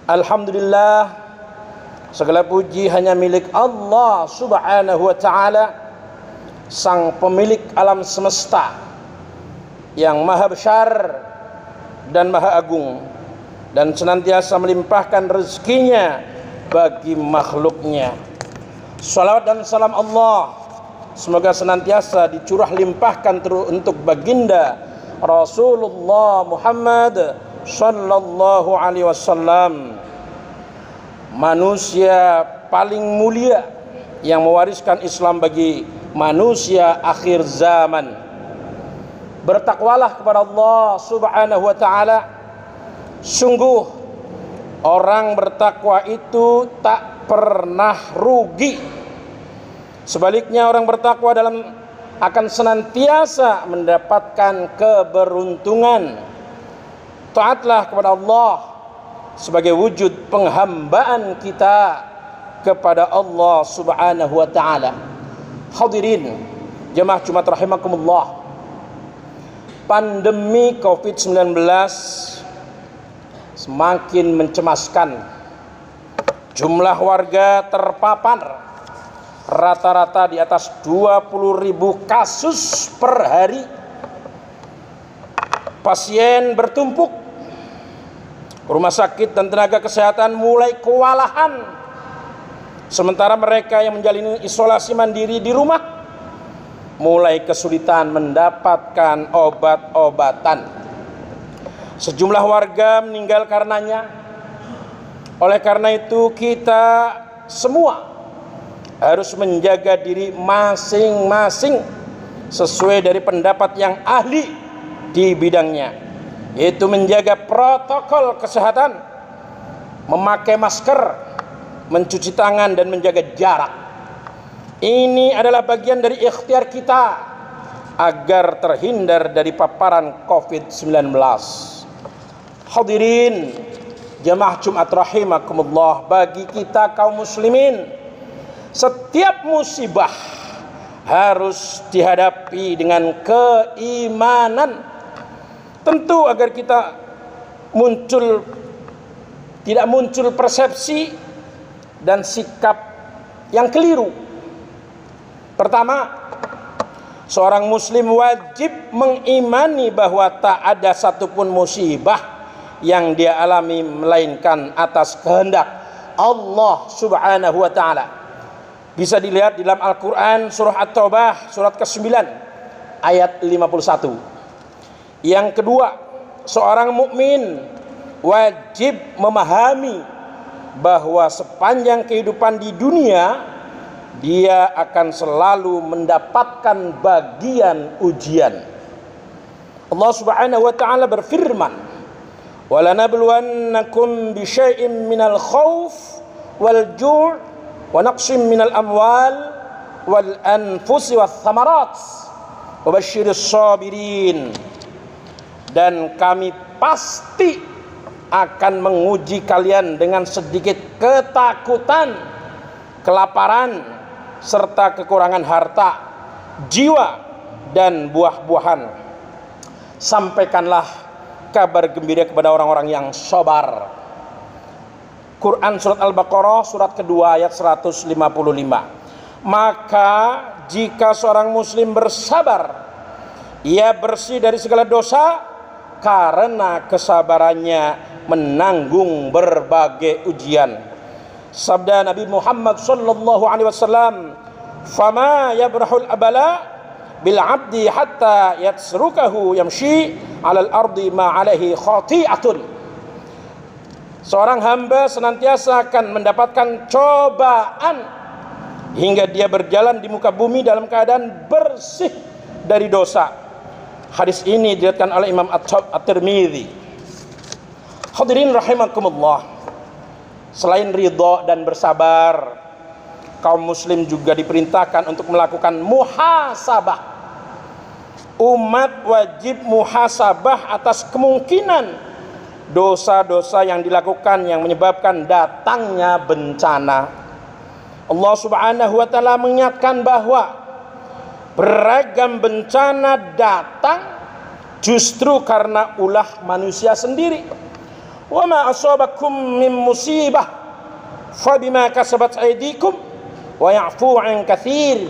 Alhamdulillah, segala puji hanya milik Allah Subhanahu wa ta'ala, sang pemilik alam semesta yang maha besar dan maha agung, dan senantiasa melimpahkan rezekinya bagi makhluknya. Salawat dan salam Allah semoga senantiasa dicurah limpahkan untuk baginda Rasulullah Muhammad sallallahu alaihi wasallam, manusia paling mulia yang mewariskan Islam bagi manusia akhir zaman. Bertakwalah kepada Allah Subhanahu wa ta'ala. Sungguh orang bertakwa itu tak pernah rugi. Sebaliknya, orang bertakwa akan senantiasa mendapatkan keberuntungan. Taatlah kepada Allah sebagai wujud penghambaan kita kepada Allah Subhanahu wa ta'ala. Hadirin jemaah Jumat rahimakumullah, pandemi COVID-19 semakin mencemaskan. Jumlah warga terpapar rata-rata di atas 20.000 kasus per hari. Pasien bertumpuk. Rumah sakit dan tenaga kesehatan mulai kewalahan. Sementara mereka yang menjalani isolasi mandiri di rumah mulai kesulitan mendapatkan obat-obatan. Sejumlah warga meninggal karenanya. Oleh karena itu, kita semua harus menjaga diri masing-masing sesuai dari pendapat yang ahli di bidangnya, yaitu menjaga protokol kesehatan, memakai masker, mencuci tangan, dan menjaga jarak. Ini adalah bagian dari ikhtiar kita agar terhindar dari paparan COVID-19. Hadirin jamaah Jumat rahimakumullah, bagi kita kaum muslimin, setiap musibah harus dihadapi dengan keimanan. Tentu agar kita tidak muncul persepsi dan sikap yang keliru. Pertama, seorang muslim wajib mengimani bahwa tak ada satupun musibah yang dia alami melainkan atas kehendak Allah Subhanahu wa ta'ala. Bisa dilihat di dalam Al-Quran surah At-Taubah surat ke-9 ayat 51. Yang kedua, seorang mukmin wajib memahami bahwa sepanjang kehidupan di dunia dia akan selalu mendapatkan bagian ujian. Allah Subhanahu wa ta'ala berfirman, "Walanabluwannakum bisyai'im minal khauf wal ju' wa naqsim minal amwal wal anfusi wath thamarat wa basyiris sabirin." Dan kami pasti akan menguji kalian dengan sedikit ketakutan, kelaparan, serta kekurangan harta, jiwa, dan buah-buahan. Sampaikanlah kabar gembira kepada orang-orang yang sabar. Quran surat Al-Baqarah surat kedua ayat 155. Maka jika seorang muslim bersabar, ia bersih dari segala dosa karena kesabarannya menanggung berbagai ujian. Sabda Nabi Muhammad sallallahu alaihi wasallam, "Fama yabrahul abala bil 'abdi hatta yatsrukahu yamshi 'alal ardi ma 'alaihi khati'atun." Seorang hamba senantiasa akan mendapatkan cobaan hingga dia berjalan di muka bumi dalam keadaan bersih dari dosa. Hadis ini diriwayatkan oleh Imam At-Tirmidzi. Hadirin rahimakumullah, selain ridha dan bersabar, kaum muslim juga diperintahkan untuk melakukan muhasabah. Umat wajib muhasabah atas kemungkinan dosa-dosa yang dilakukan yang menyebabkan datangnya bencana. Allah Subhanahu wa ta'ala mengingatkan bahwa beragam bencana datang justru karena ulah manusia sendiri. wa ma asabakum min musibah fabima kasabat aydikum wa ya'fu 'an katsir.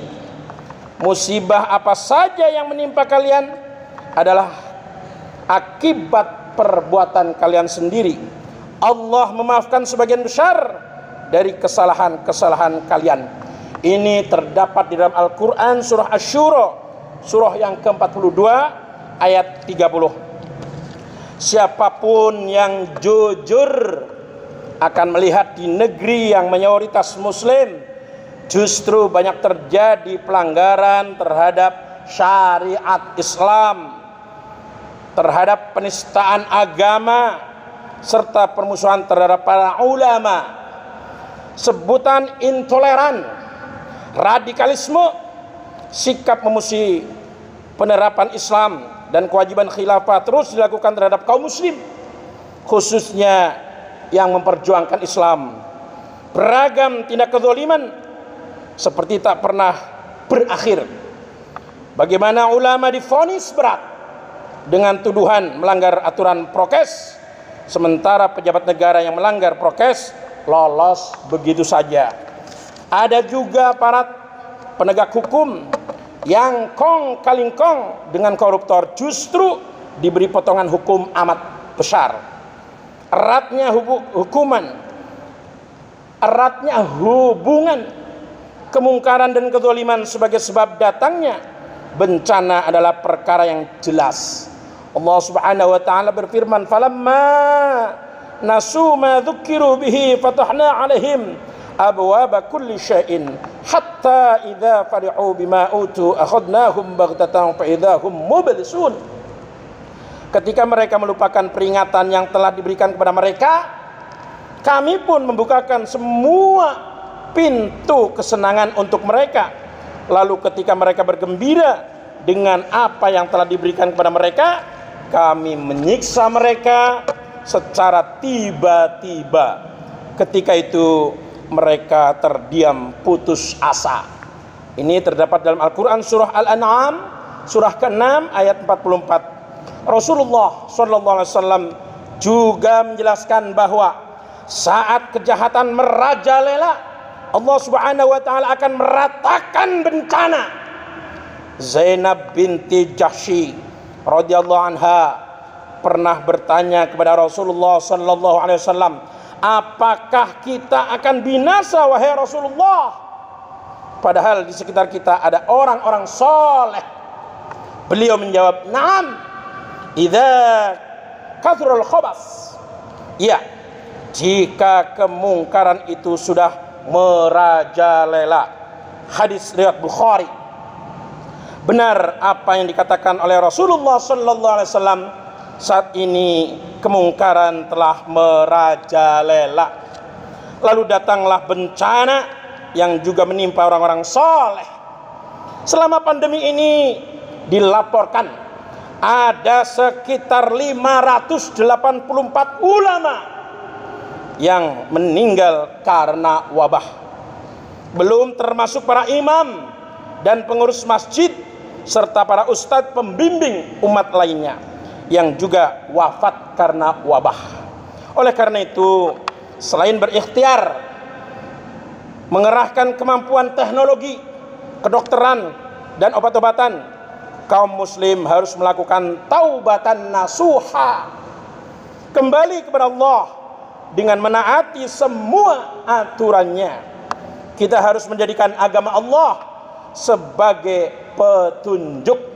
Musibah apa saja yang menimpa kalian adalah akibat perbuatan kalian sendiri. Allah memaafkan sebagian besar dari kesalahan-kesalahan kalian. Ini terdapat di dalam Al-Quran surah Asy-Syura, surah yang ke-42 ayat 30. Siapapun yang jujur akan melihat di negeri yang mayoritas muslim justru banyak terjadi pelanggaran terhadap syariat Islam, terhadap penistaan agama, serta permusuhan terhadap para ulama. Sebutan intoleran, radikalisme, sikap memusuhi penerapan Islam dan kewajiban khilafah terus dilakukan terhadap kaum muslim, khususnya yang memperjuangkan Islam. Beragam tindak kezaliman seperti tak pernah berakhir. Bagaimana ulama divonis berat dengan tuduhan melanggar aturan prokes, sementara pejabat negara yang melanggar prokes lolos begitu saja. Ada juga aparat penegak hukum yang kong kaling kong dengan koruptor justru diberi potongan hukum amat besar. Eratnya hubungan kemungkaran dan kezaliman sebagai sebab datangnya bencana adalah perkara yang jelas. Allah Subhanahu wa taala berfirman, "Falamma nasu ma dzukiru bihi fatahna 'alaihim abwaaba kulli syai'in hatta idza farihu bima utu akhadnahum baghtatan fa idza hum mublisun." Ketika mereka melupakan peringatan yang telah diberikan kepada mereka, kami pun membukakan semua pintu kesenangan untuk mereka. Lalu ketika mereka bergembira dengan apa yang telah diberikan kepada mereka, kami menyiksa mereka secara tiba-tiba. Ketika itu mereka terdiam putus asa. Ini terdapat dalam Al-Quran surah Al-An'am surah ke-6 ayat 44. Rasulullah SAW juga menjelaskan bahwa saat kejahatan merajalela, Allah Subhanahu wa taala akan meratakan bencana. Zainab binti Jahsy radhiyallahu anha pernah bertanya kepada Rasulullah SAW, apakah kita akan binasa wahai Rasulullah? Padahal di sekitar kita ada orang-orang soleh. Beliau menjawab, "Na'am, idza kathrul khabas." Ya, jika kemungkaran itu sudah merajalela. Hadis riwayat Bukhari. Benar apa yang dikatakan oleh Rasulullah SAW, saat ini kemungkaran telah merajalela. Lalu datanglah bencana yang juga menimpa orang-orang soleh. Selama pandemi ini dilaporkan ada sekitar 584 ulama yang meninggal karena wabah. Belum termasuk para imam dan pengurus masjid serta para ustadz pembimbing umat lainnya yang juga wafat karena wabah. Oleh karena itu, selain berikhtiar mengerahkan kemampuan teknologi, kedokteran dan obat-obatan, kaum muslim harus melakukan taubatan nasuha, kembali kepada Allah dengan menaati semua aturannya. Kita harus menjadikan agama Allah sebagai petunjuk